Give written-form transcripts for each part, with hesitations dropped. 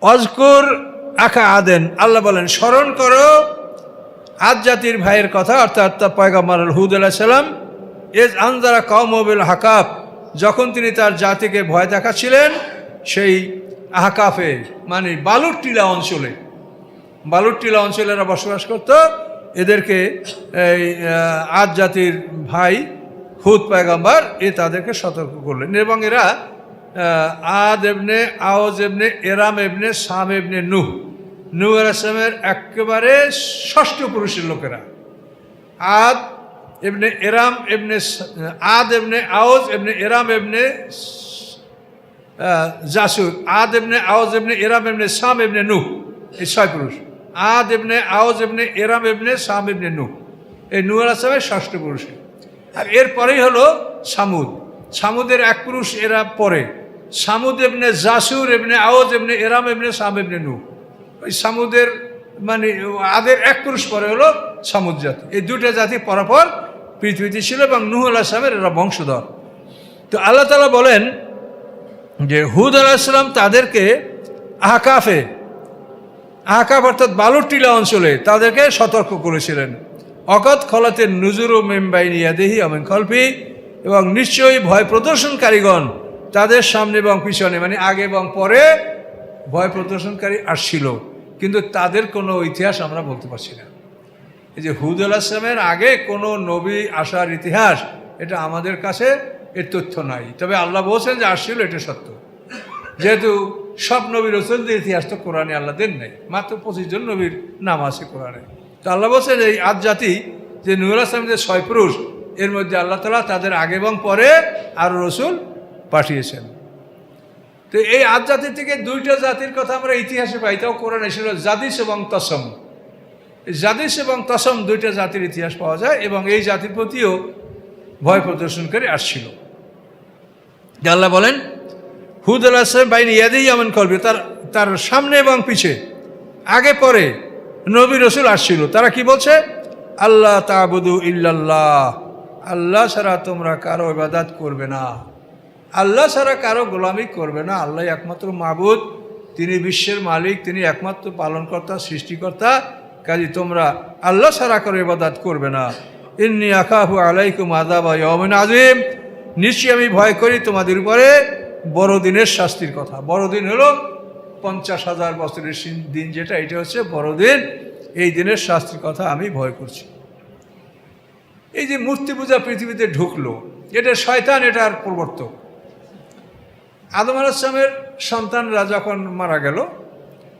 অজকুর আখা আদেন, আল্লাহ বলেন স্মরণ করো আদ জাতির ভাইয়ের কথা, অর্থাৎ পয়গম্বর হুদ আলাইহিস সালাম, এজ আনজারা কওমুল আহকাফ, যখন তিনি তার জাতিকে ভয় দেখাচ্ছিলেন সেই আহকাফে মানে বালুর টিলা অঞ্চলে। বালুর টিলা অঞ্চলে এরা বসবাস করত। এদেরকে এই আদ জাতির ভাই হুদ পয়গম্বর তাদেরকে সতর্ক করলেন। এবং এরা আদ এবনে আওজ এবনে এরাম এবনে সাম এবনে নূহ, নূহ আলাইহিস সালামের একেবারে ষষ্ঠ পুরুষের লোকেরা। আদ এবনে এরাম এবনে আদ এবনে আওজ এবনে এরাম এবনে জাসুর, আদ এবনে আওজ এবনে এরাম এবনে সাম এবনে নূহ, এই 6 পুরুষ। আদ এবনে আওজ এবনে এরাম এবনে সাম এবনে নূহ, এই নূহ আলাইহিস সালামের ষষ্ঠ পুরুষ। আর এরপরেই হলো সামুদ, সামুদের 1 পুরুষ এরা পরে। সামুদ এবনে জাসুর এবনে আওজ এবনে এরাম এবনে সাম এবনে নূহ, ওই সামুদের মানে আদের 1 পুরুষ পরে হলো সামুদ জাতি। এই 2টা জাতি পরপর পৃথিবীতে ছিল এবং নূহ আলাইহিস সালামের এরা বংশধর। তো আল্লাহ তাআলা বলেন যে হুদ আলাইহিস সালাম তাদেরকে আহকাফে, আহকাফ অর্থাৎ বালুর টিলা অঞ্চলে তাদেরকে সতর্ক করেছিলেন। অকত খলাতের নুজুর ও মেমবাইনি ইয়াদেহি আমিন কল্পি, এবং নিশ্চয়ই ভয় প্রদর্শনকারীগণ তাদের সামনে এবং পিছনে মানে আগে এবং পরে ভয় প্রদর্শনকারী আসছিল, কিন্তু তাদের কোনো ইতিহাস আমরা বলতে পারছি না। এই যে হুদ আলাইহিস সালামের আগে কোনো নবী আসার ইতিহাস, এটা আমাদের কাছে এর তথ্য নাই। তবে আল্লাহ বলছেন যে আসছিল, এটা সত্য। যেহেতু সব নবী রাসূলদের ইতিহাস তো কোরআনে আল্লাহ দেন নাই, মাত্র 25 জন নবীর নাম আছে কোরআনে। তো আল্লাহ বলছেন এই আদ জাতি যে নূহ আলাইহিস সালামের 6 পুরুষ, এর মধ্যে আল্লাহ তাআলা তাদের আগে এবং পরে আরও রসুল পাঠিয়েছেন। তো এই আদ জাতি থেকে 2টা জাতির কথা আমরা ইতিহাসে পাই, তাও কোরআনে ছিল জাদিস এবং তসম। জাদিস এবং তসম 2টা জাতির ইতিহাস পাওয়া যায়, এবং এই জাতির প্রতিও ভয় প্রদর্শনকারী আসছিল। আল্লাহ বলেন হুদ আলাইহিস সালাম বাইনি ইয়াদেহি আমিন কলবি, তার সামনে এবং পিছে আগে পরে নবী রসুল আসছিল। তারা কি বলছে? আল্লাহ তা'বুদু ইল্লাল্লাহ, আল্লাহ ছাড়া তোমরা কারো ইবাদত করবে না, আল্লাহ ছাড়া কারো গোলামি করবে না। আল্লাহ একমাত্র মাবুদ, তিনি বিশ্বের মালিক, তিনি একমাত্র পালনকর্তা, সৃষ্টিকর্তা। কাজে তোমরা আল্লাহ ছাড়া কারো ইবাদত করবে না। ইন্নী আখাফু আলাইকুম আযাবা ইয়াউমিন আযীম, নিশ্চয়ই আমি ভয় করি তোমাদের উপরে বড়দিনের শাস্তির কথা। বড়দিন হলো 50,000 বছরের দিন, যেটা এটা হচ্ছে বড়দিন। এই দিনের শাস্তির কথা আমি ভয় করছি। এই যে মূর্তি পূজা পৃথিবীতে ঢুকলো, এটা শয়তান, এটার প্রবর্তক। আদম আলাইহিস সালামের সন্তানরা যখন মারা গেল,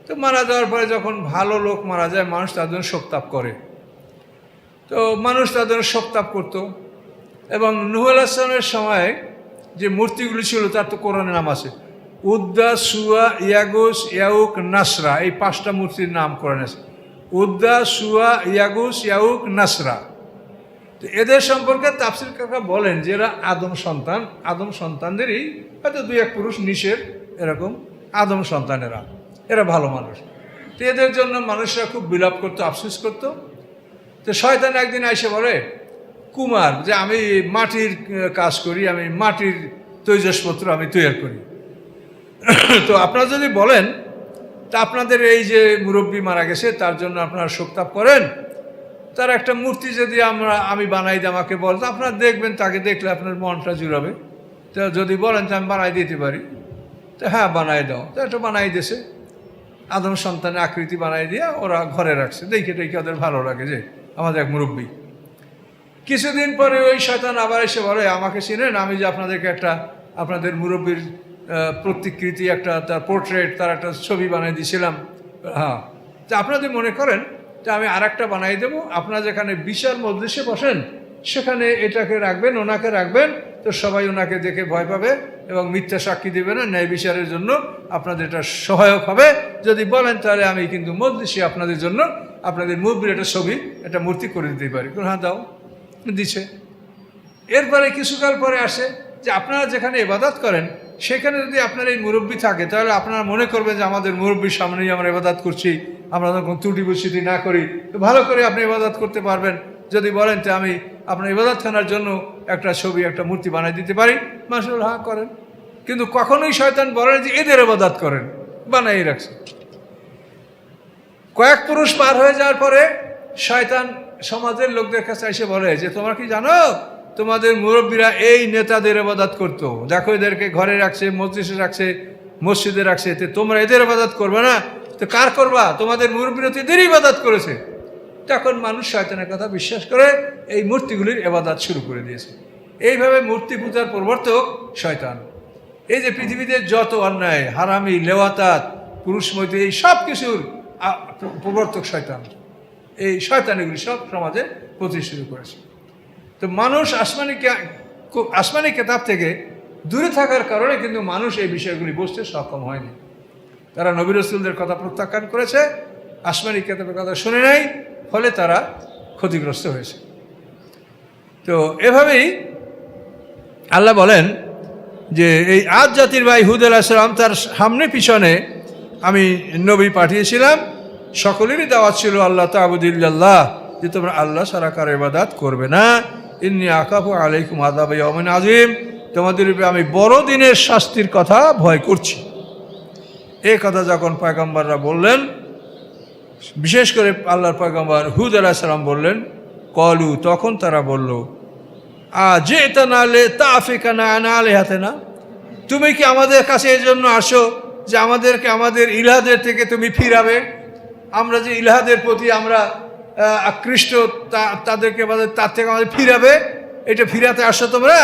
তো মারা যাওয়ার পরে যখন ভালো লোক মারা যায়, মানুষ তার জন্য শোকতাপ করে। তো মানুষ তাদের শোকতাপ করত। এবং নূহ আলাইহিস সালামের সময় যে মূর্তিগুলি ছিল তার তো কোরআনে নাম আছে, উদ্দা, সুয়া, ইয়াগুস, ইয়াউক, নাসরা, এই 5টা মূর্তির নাম কোরআনে আছে। উদ্দা, সুয়া, ইয়াগুস, ইয়াউক, নাসরা। তো এদের সম্পর্কে তাফসীর কাকা বলেন যে এরা আদম সন্তান, আদম সন্তানদেরই হয়তো 2-1 পুরুষ নিষের, এরকম আদম সন্তানেরা, এরা ভালো মানুষ। তো এদের জন্য মানুষরা খুব বিলাপ করতো, আফসোস করতো। তো শয়তান একদিন এসে বলে কুমার যে আমি মাটির কাজ করি, আমি মাটির তৈজসপত্র আমি তৈরি করি। তো আপনারা যদি বলেন তা আপনাদের এই যে মুরব্বী মারা গেছে তার জন্য আপনারা শোকতাপ করেন, তার একটা মূর্তি যদি আমি বানাই দিই, আমাকে বলেন, আপনারা দেখবেন, তাকে দেখলে আপনার মনটা জুড়াবে। তো যদি বলেন যে আমি বানাই দিতে পারি, তো হ্যাঁ বানাই দাও। তো এটা বানাই দিয়েছে, আদম সন্তানের আকৃতি বানাই দিয়ে ওরা ঘরে রাখছে। দেখে ওদের ভালো লাগে যে আমাদের এক মুরব্বী। কিছুদিন পরে ওই শয়তান আবার এসে বলে আমাকে চিনেন, আমি যে আপনাদেরকে একটা আপনাদের মুরব্বীর প্রতিকৃতি, একটা তার পোর্ট্রেট, তার একটা ছবি বানিয়ে দিয়েছিলাম। হ্যাঁ, তো আপনাদের মনে করেন যে আমি আর একটা বানাই দেবো, আপনারা যেখানে বিশাল মজলিসে বসেন সেখানে এটাকে রাখবেন, ওনাকে রাখবেন, তো সবাই ওনাকে দেখে ভয় পাবে এবং মিথ্যা সাক্ষী দেবে না, ন্যায় বিচারের জন্য আপনাদের এটা সহায়ক হবে। যদি বলেন তাহলে আমি কিন্তু মজলিসে আপনাদের জন্য আপনাদের মুরব্বীর একটা ছবি, একটা মূর্তি করে দিতে পারি। হ্যাঁ দাও, দিছে। এরপরে কিছুকাল পরে আসে যে আপনারা যেখানে ইবাদত করেন সেখানে যদি আপনার এই মুরব্বী থাকে, তাহলে আপনারা মনে করবেন যে আমাদের মুরব্বীর সামনেই আমরা ইবাদত করছি, আমরা যখন ত্রুটি বিচ্যুতি না করি, তো ভালো করে আপনি ইবাদত করতে পারবেন। যদি বলেন যে আমি আপনার ইবাদতখানার জন্য একটা ছবি, একটা মূর্তি বানিয়ে দিতে পারি, মাশাআল্লাহ, হ্যাঁ করেন। কিন্তু কখনোই শয়তান বলেন যে এদের ইবাদত করেন, বানাই রাখছে। কয়েক পুরুষ পার হয়ে যাওয়ার পরে শয়তান সমাজের লোকদের কাছে এসে বলে যে তোমরা কি জানো তোমাদের মুরব্বীরা এই নেতাদের ইবাদত করতো, দেখো এদেরকে ঘরে রাখছে, মসজিদে রাখছে, তো তোমরা এদের ইবাদত করবে না, তো কার করবা? তোমাদের মুরব্বীরা তো এদেরই ইবাদত করেছে। তখন মানুষ শয়তানের কথা বিশ্বাস করে এই মূর্তিগুলির ইবাদত শুরু করে দিয়েছে। এইভাবে মূর্তি পূজার প্রবর্তক শয়তান। এই যে পৃথিবীতে যত অন্যায়, হারামি, লেওয়াতাত, পুরুষ মৈত্রী, এই সব কিছুর প্রবর্তক শয়তান। এই শয়তানিগুলি সব সমাজে প্রতিষ্ঠিত করেছে। তো মানুষ আসমানি কেতাব থেকে দূরে থাকার কারণে কিন্তু মানুষ এই বিষয়গুলি বুঝতে সক্ষম হয়নি। তারা নবী রাসূলদের কথা প্রত্যাখ্যান করেছে, আসমানি কেতাবের কথা শুনে নাই, ফলে তারা ক্ষতিগ্রস্ত হয়েছে। তো এভাবেই আল্লাহ বলেন যে এই আদ জাতির ভাই হুদ আলাইহিস সালাম তার সামনে পিছনে আমি নবী পাঠিয়েছিলাম, সকলেরই দাওয়াত ছিল আল্লাহ তা'বুদিল্লাহ, যে তোমরা আল্লাহ ছাড়া কারো ইবাদত করবে না। ইন্নী আখাফু আলাইকুম আযাব ইয়াউমিন আযীম, তোমাদের উপরে আমি বড় দিনের শাস্তির কথা ভয় করছি। এই কথা যখন পয়গম্বররা বললেন, বিশেষ করে আল্লাহর পয়গম্বর হুদ আলাইহিস সালাম বললেন, কলু, তখন তারা বলল, জি'তানা লিতাফিকানা আন আলিহাতিনা, তুমি কি আমাদের কাছে এই জন্য আসো যে আমাদেরকে আমাদের ইলাহদের থেকে তুমি ফিরাবে? আমরা যে ইলাহদের প্রতি আমরা আকৃষ্ট, তাদেরকে তার থেকে আমাদের ফিরাবে, এটা ফিরাতে আসো তোমরা?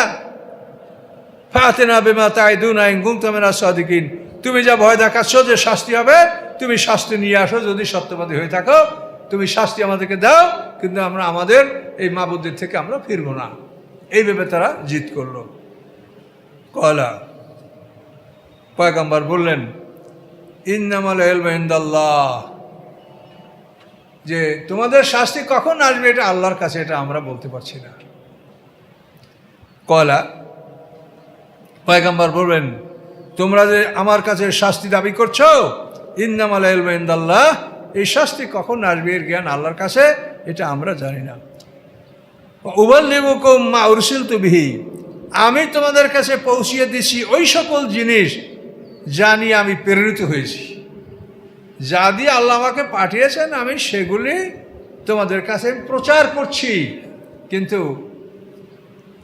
ফাতিনা বিমা তাইদুনা ইন কুনতুম মিনাস সাদিকিন, তুমি যা ভয় দেখাচ্ছ যে শাস্তি হবে, তুমি শাস্তি নিয়ে আসো যদি সত্যবাদী হয়ে থাকো, তুমি শাস্তি আমাদেরকে দাও, কিন্তু আমরা আমাদের এই মাবুদের থেকে আমরা ফিরবো না। এইভাবে তারা জিদ করলো। কলা, পয়গম্বর বললেন, ইন্নামাল ইলমু ইনদাল্লাহ, যে তোমাদের শাস্তি কখন আসবে এটা আল্লাহর কাছে, এটা আমরা বলতে পারছি না। কলা, পয়গম্বর বলবেন, তোমরা যে আমার কাছে শাস্তি দাবি করছো, ইন্নামাল ইলমু ইনদাল্লাহ, এই শাস্তি কখন আসবে এর জ্ঞান আল্লাহর কাছে, এটা আমরা জানি না। উবাল্লিগুকুম মা উরসিলতু বিহি, আমি তোমাদের কাছে পৌঁছিয়ে দিছি ওই সকল জিনিস যা নিয়ে আমি প্রেরিত হয়েছি, যা দিয়ে আল্লাহ আমাকে পাঠিয়েছেন, আমি সেগুলি তোমাদের কাছে প্রচার করছি, কিন্তু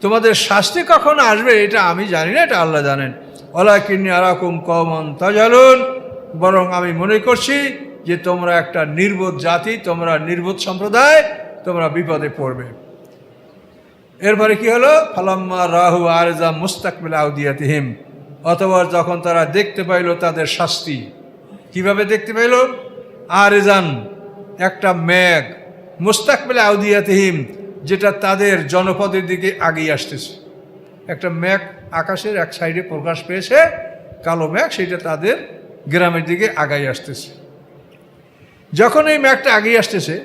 তোমাদের শাস্তি কখন আসবে এটা আমি জানি না, এটা আল্লাহ জানেন। ওয়ালাকিন্নী আরাকুম কওমান তাজহালুন, বরং আমি মনে করছি যে তোমরা একটা নির্বোধ জাতি, তোমরা নির্বোধ সম্প্রদায়, তোমরা বিপদে পড়বে। এরপরে কি হলো? ফালাম্মা রাহু আরজা মুস্তাকবিল আউদিয়াতিহিম, অতঃপর যখন তারা দেখতে পাইল তাদের শাস্তি, কিভাবে দেখতে পাইল? আরজান, একটা মেঘ, মুস্তাকবিল আউদিয়াতিহিম, যেটা তাদের জনপদের দিকে আগিয়ে আসতেছে। একটা মেঘ আকাশের এক সাইডে প্রকাশ পেয়েছে, কালো মেঘ, সেটা তাদের গ্রামের দিকে আগাই আসতেছে। যখন এই মেঘটা আগিয়ে আসতেছে,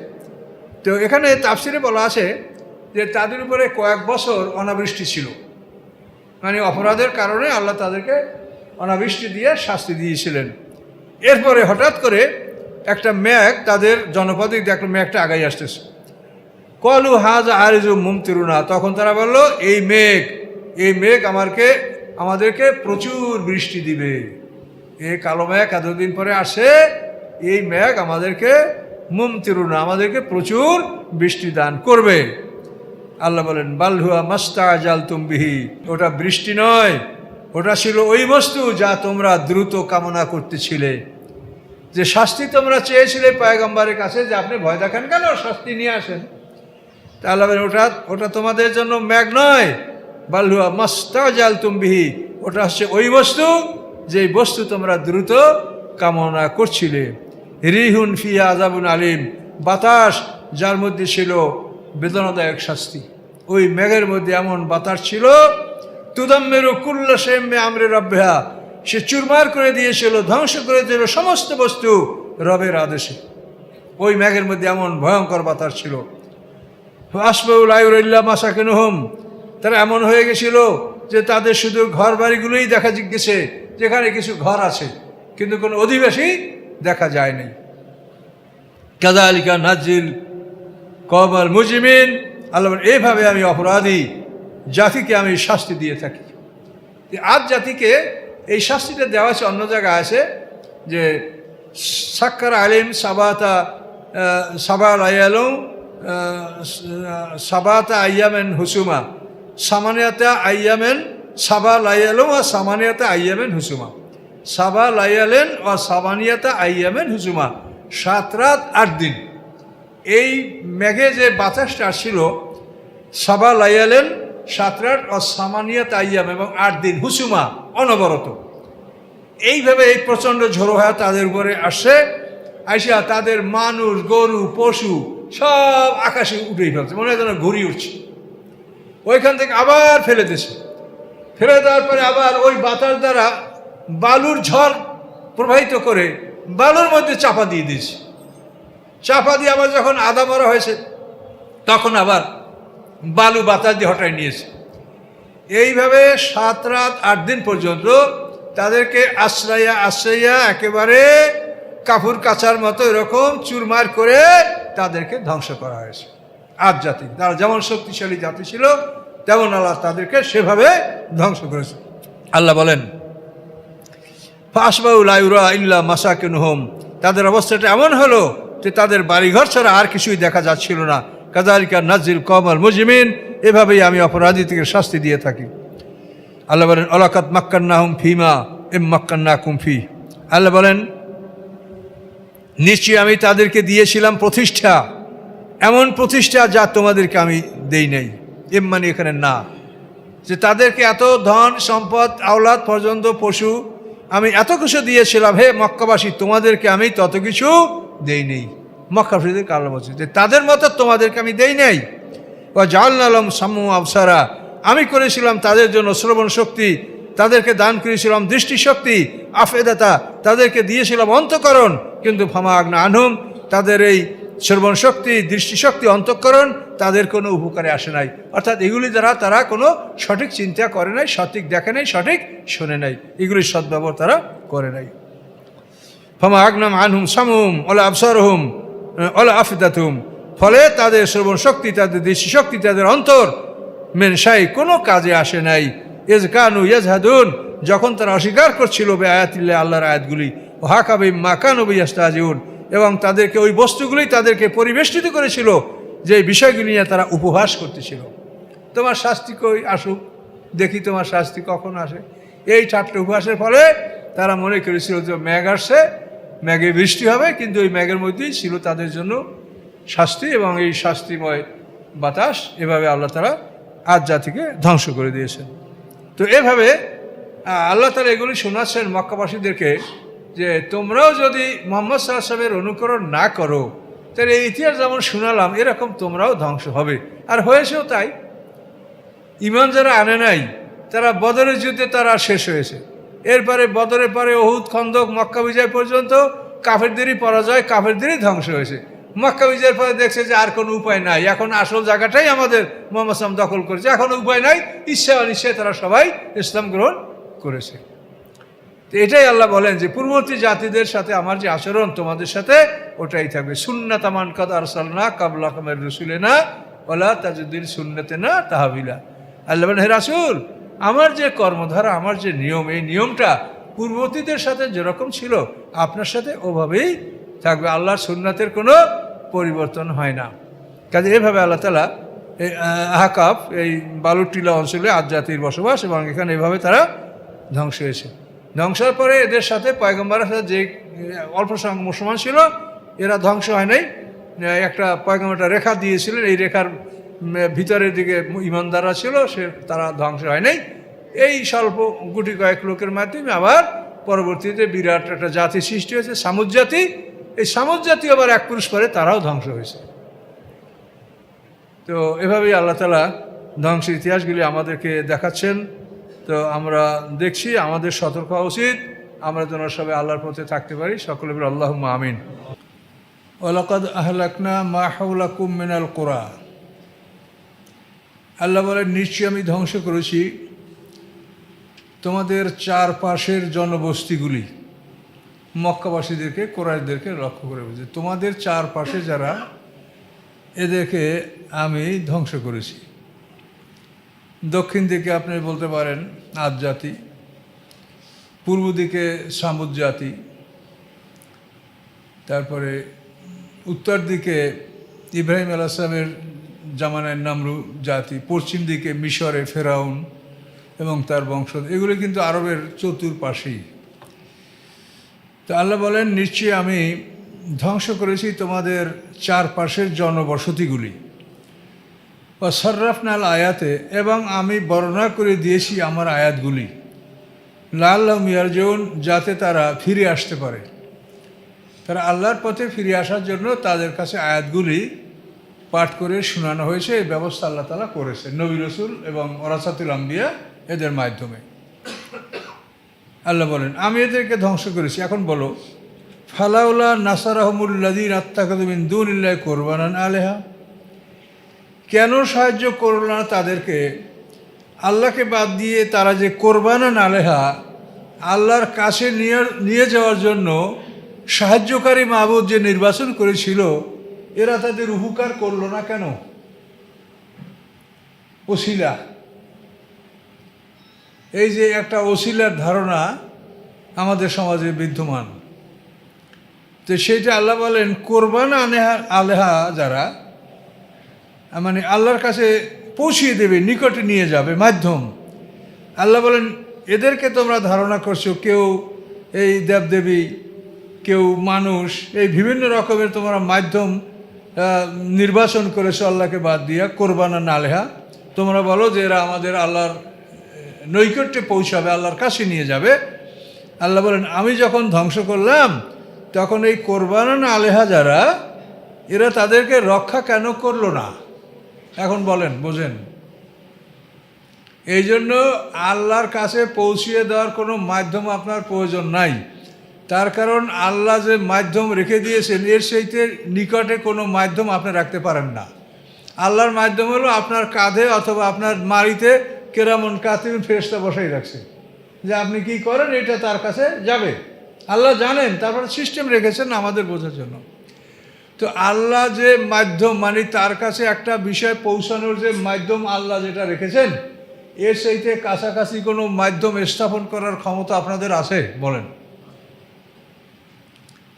তো এখানে তাফসিরে বলা আছে যে তাদের উপরে কয়েক বছর অনাবৃষ্টি ছিল, মানে অপরাধের কারণে আল্লাহ তাদেরকে অনাবৃষ্টি দিয়ে শাস্তি দিয়েছিলেন। এরপরে হঠাৎ করে একটা মেঘ তাদের জনপদে দেখলো মেঘটা আগাই আসতেছে। কলু হাজ আরিজু মুমতিরুনা, তখন তারা বলল, এই মেঘ আমাদেরকে প্রচুর বৃষ্টি দিবে। এই কালো মেঘ এতদিন পরে আসে, এই মেঘ আমাদেরকে মুমতিরুনা, আমাদেরকে প্রচুর বৃষ্টি দান করবে। আল্লাহ বলেন, বালহুয়া মাস্তাজালতুম বিহি, ওটা বৃষ্টি নয়, ওটা ছিল ওই বস্তু যা তোমরা দ্রুত কামনা করতেছিলে, যে শাস্তি তোমরা চেয়েছিলে পয়গম্বরের কাছে, যে আপনি ভয় দেখান কেন, শাস্তি নিয়ে আসেন। তা আল্লাহ বলেন, ওটা তোমাদের জন্য মেঘ নয়, বালহুয়া মাস্তাজালতুম বিহি, ওটা হচ্ছে ওই বস্তু, যে বস্তু তোমরা দ্রুত কামনা করছিলে। রিহুন ফিহা আযাবুন আলিম, বাতাস যার মধ্যে ছিল বেদনাদায়ক শাস্তি। ওই মেঘের মধ্যে এমন বাতাস ছিল, তুদাম্মিরু কুল্লা শাইইন বিআমরি রাব্বিহা, সে চুরমার করে দিয়েছিল, ধ্বংস করে দিয়েছিল সমস্ত বস্তু রবের আদেশে। ওই মেঘের মধ্যে এমন ভয়ঙ্কর বাতাস ছিল। আসবাউল আয়ুরিল্লাহ মাসাকিনুহুম, তারা এমন হয়ে গেছিল যে তাদের শুধু ঘর বাড়িগুলোই দেখা গেছে, যেখানে কিছু ঘর আছে কিন্তু কোনো অধিবাসী দেখা যায়নি। কাযালিকা নাজিল কওমাল মুজরিমিন, আল্লাহ এইভাবে আমি অপরাধী জাতিকে আমি শাস্তি দিয়ে থাকি। আদ জাতিকে এই শাস্তিটা দেওয়া আছে, অন্য জায়গায় আছে যে সাক্কার আলিম সাবা লায়ালম সাবাতা আইয়ামেন হুসুমা সামানিয়াতা আইয়ামেন সাবা লায়ালম ও সামানিয়াতা আইয়ামেন হুসুমা সাবা লায়ালেন ও সামানিয়াতা আইয়ামেন হুসুমা 7 রাত 8 দিন। এই মেঘে যে বাতাসটা আসছিল সাবা লায়ালেন 7 রাত ও সামানিয়াতা আইয়াম এবং 8 দিন হুসুমা অনবরত, এইভাবে এই প্রচণ্ড ঝোড়ো হয়ে তাদের উপরে আসে, আইসা তাদের মানুষ গরু পশু সব আকাশে উঠেই ফেলছে, মনে হয় যেন ঘুরি উঠছে। ওইখান থেকে আবার ফেলে দিয়েছে, ফেলে দেওয়ার পরে আবার ওই বাতাস দ্বারা বালুর ঝড় প্রবাহিত করে বালুর মধ্যে চাপা দিয়ে দিয়েছে। চাপা দিয়ে আবার যখন আদা মরা হয়েছে তখন আবার বালু বাতাস দিয়ে হটাই নিয়েছে। এইভাবে 7 রাত 8 দিন পর্যন্ত তাদেরকে আশ্রাইয়া একেবারে কাপড় কাচার মতো এরকম চুরমার করে তাদেরকে ধ্বংস করা হয়েছে। আদ জাতি তারা যেমন শক্তিশালী জাতি ছিল তেমন আল্লাহ তাদেরকে সেভাবে ধ্বংস করেছে। আল্লাহ বলেন ফাসবাউ লা ইউরা ইল্লা মাসাকিনুহুম, তাদের অবস্থাটা এমন হলো যে তাদের বাড়িঘর ছাড়া আর কিছুই দেখা যাচ্ছিল না। কাযালিকা নাজিল কওমাল মুজরিমিন, এভাবেই আমি অপরাধীদেরকে শাস্তি দিয়ে থাকি। আল্লাহ বলেন ওয়ালাকাদ মাক্কান্নাহুম ফিমা মাক্কান্নাকুম ফি, আল্লাহ বলেন নিশ্চয়ই আমি তাদেরকে দিয়েছিলাম প্রতিষ্ঠা, এমন প্রতিষ্ঠা যা তোমাদেরকে আমি দেই নাই। মানে এখানে না, যে তাদেরকে এত ধন সম্পদ আওলাদ পর্যন্ত পশু আমি এত কিছু দিয়েছিলাম, হে মক্কাবাসী তোমাদেরকে আমি তত কিছু দেই নেই। মক্কাবাসীদেরকে আল্লাহ বলছে যে তাদের মতো তোমাদেরকে আমি দেই নাই। ও জাআলনা লাহুম সামউ আবসারা, আমি করেছিলাম তাদের জন্য শ্রবণ শক্তি, তাদেরকে দান করেছিলাম দৃষ্টিশক্তি, আফেদাতা তাদেরকে দিয়েছিলাম অন্তঃকরণ, কিন্তু ফামা আগনা আনহুম, তাদের এই শ্রবণ শক্তি দৃষ্টিশক্তি অন্তঃকরণ তাদের কোনো উপকারে আসে নাই। অর্থাৎ এগুলি দ্বারা তারা কোনো সঠিক চিন্তা করে নাই, সঠিক দেখে নাই, সঠিক শোনে নাই, এগুলির সদ্ব্যবহার তারা করে নাই। ফামা আগনাম আনহুম সামুম ওলা আবসারহুম ওলা আফেদাতুম, ফলে তাদের শ্রবণ শক্তি তাদের দৃষ্টিশক্তি তাদের অন্তর মেনসাই কোনো কাজে আসে নাই। ইজ কানু ইয়াজহাদুন, যখন তারা অস্বীকার করছিল বে আয়াতিল্লাহ আল্লাহর আয়াতগুলি, ও হাকাবি মা কানু বিয়াস্তাজিউন, এবং তাদেরকে ওই বস্তুগুলি তাদেরকে পরিবেষ্টিত করেছিল যে বিষয়গুলি নিয়ে তারা উপহাস করতেছিল। তোমার শাস্তি কই আসুক, দেখি তোমার শাস্তি কখন আসে। এই 4টে উপহাসের ফলে তারা মনে করেছিল যে মেঘ আসছে, মেঘে বৃষ্টি হবে, কিন্তু ওই মেঘের মধ্যেই ছিল তাদের জন্য শাস্তি, এবং এই শাস্তিময় বাতাস এভাবে আল্লাহ তাআলা আদ জাতিকে ধ্বংস করে দিয়েছেন। তো এভাবে আল্লাহ তাআলা এগুলি শোনাচ্ছেন মক্কাবাসীদেরকে যে তোমরাও যদি মুহাম্মদ সাল্লাল্লাহু আলাইহি ওয়াসাল্লামের অনুকরণ না করো তাহলে এই ইতিহাস যেমন শোনালাম এরকম তোমরাও ধ্বংস হবে। আর হয়েছেও তাই। ঈমান যারা আনে নাই তারা বদরের যুদ্ধে তারা শেষ হয়েছে। এরপরে বদরের পরে উহুদ, খন্দক, মক্কা বিজয় পর্যন্ত কাফেরদেরই পরাজয়, কাফেরদেরই ধ্বংস হয়েছে। মক্কা বিজয়ের পরে দেখছে যে আর কোনো উপায় নাই, এখন আসল জায়গাটাই আমাদের মুহাম্মদ সাল্লাল্লাহু আলাইহি ওয়াসাল্লাম দখল করেছে, এখন উপায় নাই, ইচ্ছা অনিচ্ছায় তারা সবাই ইসলাম গ্রহণ করেছে। তো এটাই আল্লাহ বলেন যে পূর্ববর্তী জাতিদের সাথে আমার যে আচরণ তোমাদের সাথে ওটাই থাকবে। সুন্নাতা মান কাদ আরসালনা কাবলাকুম মির রাসূলিনা ওয়ালা তাজিদুল সুন্নাতিনা তাহবিলা। আল্লাহ বলেন হে রাসূল, আমার যে কর্মধারা, আমার যে নিয়ম, এই নিয়মটা পূর্ববর্তীদের সাথে যেরকম ছিল আপনার সাথে ওভাবেই থাকবে। আল্লাহর সুন্নাতের কোনো পরিবর্তন হয় না। কাজে এভাবে আল্লাহ তাআলা এই আহকাফ, এই বালুটিলা অঞ্চলে আদ জাতির বসবাস, এবং এখানে এভাবে তারা ধ্বংস হয়েছে। ধ্বংসের পরে এদের সাথে পয়গম্বরের সাথে যে অল্প সংখ্যক মুসলমান ছিল এরা ধ্বংস হয় নাই। একটা পয়গম্বরটা রেখা দিয়েছিলেন, এই রেখার ভিতরের দিকে ইমানদাররা ছিল, তারা ধ্বংস হয় নাই। এই স্বল্প গুটি কয়েক লোকের মাধ্যমে আবার পরবর্তীতে বিরাট একটা জাতি সৃষ্টি হয়েছে, সামুদ জাতি। এই সামুদ জাতি আবার 1 পুরুষ পরে তারাও ধ্বংস হয়েছে। তো এভাবেই আল্লাহ তাআলা ধ্বংসের ইতিহাসগুলি আমাদেরকে দেখাচ্ছেন। তো আমরা দেখছি, আমাদের সতর্ক হওয়া উচিত, আমরা যেন সবাই আল্লাহর পথে থাকতে পারি। সকলে বলি আল্লাহুম্মা আমিন। ওয়ালাকাদ আহলাকনা মা হাওলাকুম মিনাল কুরা, আল্লাহ বলেন নিশ্চয়ই আমি ধ্বংস করেছি তোমাদের চারপাশের জনবস্তিগুলি। মক্কাবাসীদেরকে, কোরাইশদেরকে লক্ষ্য করে বলছে তোমাদের চারপাশে যারা, এদেরকে আমি ধ্বংস করেছি। দক্ষিণ দিকে আপনি বলতে পারেন আদ জাতি, পূর্ব দিকে সামুদ জাতি, তারপরে উত্তর দিকে ইব্রাহিম আলাইহিস সালামের জামানায় নামরুদ জাতি, পশ্চিম দিকে মিশরে ফেরাউন এবং তার বংশধর, এগুলো কিন্তু আরবের চতুর্পাশেই। তো আল্লাহ বলেন, নিশ্চয়ই আমি ধ্বংস করেছি তোমাদের চারপাশের জনবসতিগুলি। ও সর্রাফনাল আয়াতে, এবং আমি বর্ণনা করে দিয়েছি আমার আয়াতগুলি, লাআল্লাহুম ইয়ারজিউন, যাতে তারা ফিরে আসতে পারে। তারা আল্লাহর পথে ফিরে আসার জন্য তাদের কাছে আয়াতগুলি পাঠ করে শোনানো হয়েছে। এই ব্যবস্থা আল্লাহ তাআলা করেছেন নবী রাসূল এবং ওরাসাতুল আম্বিয়া এদের মাধ্যমে। আল্লাহ বলেন, আমি এদেরকে ধ্বংস করেছি। এখন বলো, ফালাউলা নাসারাহুমুল্লাযীনা আত্তাখাযু মিন দুনিল্লাহি কুরবানান আলেহা, কেন সাহায্য করল না তাদেরকে আল্লাহকে বাদ দিয়ে তারা যে কোরবানান আলেহা, আল্লাহর কাছে নিয়ে যাওয়ার জন্য সাহায্যকারী মাবুদ যে নির্বাচন করেছিল, এরা তাদের উপকার করলো না কেন? ওসিলা, এই যে একটা ওসিলার ধারণা আমাদের সমাজে বিদ্যমান, তো সেইটা আল্লাহ বলেন কোরবান আলেহা যারা, মানে আল্লাহর কাছে পৌঁছিয়ে দেবে, নিকটে নিয়ে যাবে মাধ্যম। আল্লাহ বলেন, এদেরকে তোমরা ধারণা করছো কেউ এই দেবদেবী, কেউ মানুষ, এই বিভিন্ন রকমের তোমরা মাধ্যম নির্বাচন করেছো আল্লাহকে বাদ দিয়া, কোরবানান আলেহা। তোমরা বলো যে এরা আমাদের আল্লাহর নৈকট্যে পৌঁছাবে, আল্লাহর কাছে নিয়ে যাবে। আল্লাহ বলেন, আমি যখন ধ্বংস করলাম তখন এই কোরবানান আলেহা যারা, এরা তাদেরকে রক্ষা কেন করলো না? এখন বলেন, বোঝেন। এই জন্য আল্লাহর কাছে পৌঁছিয়ে দেওয়ার কোনো মাধ্যম আপনার প্রয়োজন নাই। তার কারণ আল্লাহ যে মাধ্যম রেখে দিয়েছেন, এর সেইতে নিকটে কোনো মাধ্যম আপনি রাখতে পারেন না। আল্লাহর মাধ্যম হলো আপনার কাঁধে অথবা আপনার মাড়িতে কেরামন কাতিবিন ফেরেশতা বসাই রাখছে, যে আপনি কি করেন এটা তার কাছে যাবে। আল্লাহ জানেন, তারপরে সিস্টেম রেখেছেন আমাদের বোঝার জন্য। তো আল্লাহ যে মাধ্যম, মানে তার কাছে একটা বিষয় পৌঁছানোর যে মাধ্যম আল্লাহ যেটা রেখেছেন, এর সেইতে কাছাকাছি কোনো মাধ্যম স্থাপন করার ক্ষমতা আপনাদের আছে? বলেন।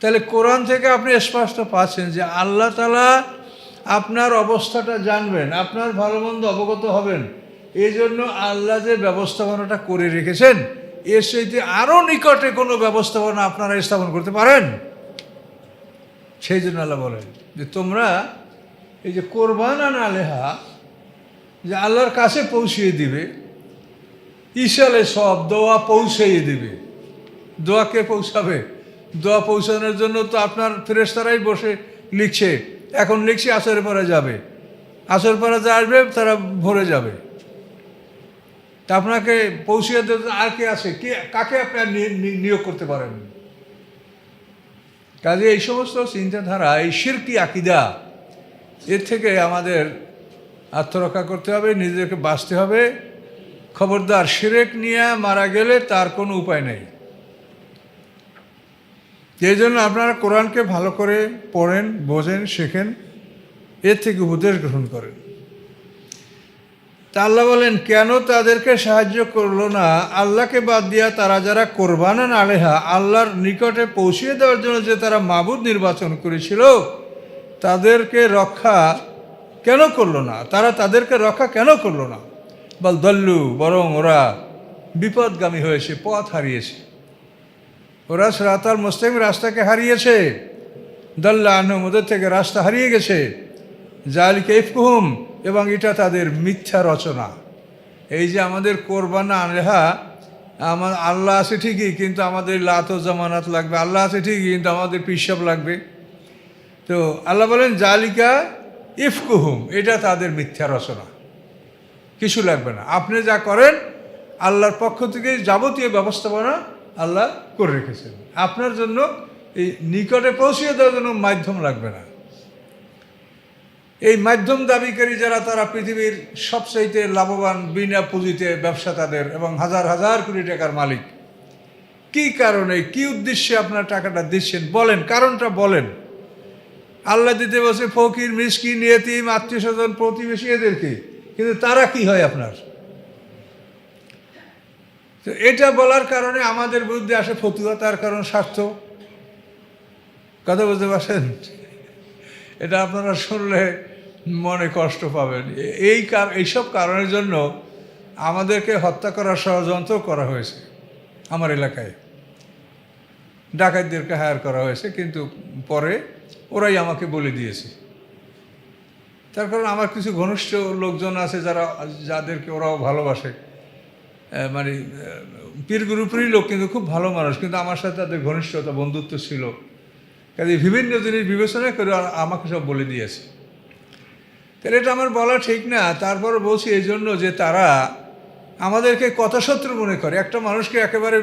তাহলে কোরআন থেকে আপনি স্পষ্ট পাচ্ছেন যে আল্লাহ তাআলা আপনার অবস্থাটা জানবেন, আপনার ভালো মন্দ অবগত হবেন। এই জন্য আল্লাহ যে ব্যবস্থাপনাটা করে রেখেছেন, এর সেইতে আরও নিকটে কোনো ব্যবস্থাপনা আপনারা স্থাপন করতে পারেন। সেই জন্য আল্লাহ বলেন যে তোমরা এই যে কোরবানান আলেহা, যে আল্লাহর কাছে পৌঁছিয়ে দিবে, ইশালে সব দোয়া পৌঁছিয়ে দিবে। দোয়াকে পৌঁছাবে, দোয়া পৌঁছানোর জন্য তো আপনার ফেরেশতারাই বসে লিখছে। এখন লিখছে, আসরের পরে যাবে, আসর পরে যা আসবে তারা ভরে যাবে। তা আপনাকে পৌঁছিয়ে দিতে আর কে আছে? কাকে আপনি নিয়োগ করতে পারেন? কাজে এই সমস্ত চিন্তাধারা, এই শিরকি আকিদা, এর থেকে আমাদের আত্মরক্ষা করতে হবে, নিজেদেরকে বাঁচতে হবে। খবরদার, শিরক নিয়ে মারা গেলে তার কোনো উপায় নেই। এই জন্য আপনারা কোরআনকে ভালো করে পড়েন, বোঝেন, শেখেন, এর থেকে উপদেশ গ্রহণ করেন। তা আল্লাহ বলেন, কেন তাদেরকে সাহায্য করলো না আল্লাহকে বাদ দিয়া তারা যারা কোরবানান আলেহা, আল্লাহর নিকটে পৌঁছিয়ে দেওয়ার জন্য যে তারা মাবুদ নির্বাচন করেছিল, তাদেরকে রক্ষা কেন করলো না? তারা তাদেরকে রক্ষা কেন করলো না? বল দল্লু, বরং ওরা বিপদগামী হয়েছে, পথ হারিয়েছে। ওরা সিরাতাল মুস্তাকিম, রাস্তাকে হারিয়েছে। দাল্লা আনহুম, ওদের থেকে রাস্তা হারিয়ে গেছে। যালিকা ইফকুহুম, এবং এটা তাদের মিথ্যা রচনা। এই যে আমাদের কোরবানা আলেহা, আমার আল্লাহ আছে ঠিকই, কিন্তু আমাদের লাত ও জামানাত লাগবে। আল্লাহ আছে ঠিকই, কিন্তু আমাদের পিসাব লাগবে। তো আল্লাহ বলেন, জালিকা ইফকুহুম, এটা তাদের মিথ্যা রচনা, কিছু লাগবে না। আপনি যা করেন, আল্লাহর পক্ষ থেকে যাবতীয় ব্যবস্থাপনা আল্লাহ করে রেখেছেন। আপনার জন্য এই নিকটে পৌঁছিয়ে দেওয়ার জন্য মাধ্যম লাগবে না। এই মাধ্যম দাবিকারী যারা, তারা পৃথিবীর সবচাইতে লাভবান বিনা পুঁজিতে ব্যবসা তাদের, এবং হাজার হাজার কোটি টাকার মালিক। কি কারণে, কি উদ্দেশ্যে আপনার টাকাটা দিচ্ছেন? বলেন, কারণটা বলেন। আল্লাহ দিতে বসে ফকির, মিসকিন, ইয়েতিম, আত্মীয় স্বজন, প্রতিবেশী, এদেরকে, কিন্তু তারা কি হয় আপনার? তো এটা বলার কারণে আমাদের বিরুদ্ধে আসে ফতুয়া, তার কারণ স্বার্থ। কথা বুঝতে পারছেন? এটা আপনারা শুনলে মনে কষ্ট পাবেন। এইসব কারণের জন্য আমাদেরকে হত্যা করার ষড়যন্ত্র করা হয়েছে। আমার এলাকায় ডাকাতদেরকে হায়ার করা হয়েছে, কিন্তু পরে ওরাই আমাকে বলে দিয়েছে। তার কারণ আমার কিছু ঘনিষ্ঠ লোকজন আছে যাদেরকে ওরাও ভালোবাসে, মানে পীর গ্রুপেরই লোক, কিন্তু খুব ভালো মানুষ, কিন্তু আমার সাথে তাদের ঘনিষ্ঠতা বন্ধুত্ব ছিল। কাজে বিভিন্ন জিনিস বিবেচনা করে আমাকে সব বলে দিয়েছে। তাহলে এটা আমার বলা ঠিক না। তারপর বলছি এই জন্য যে তারা আমাদেরকে কত শত্রু মনে করে। একটা মানুষকে একেবারে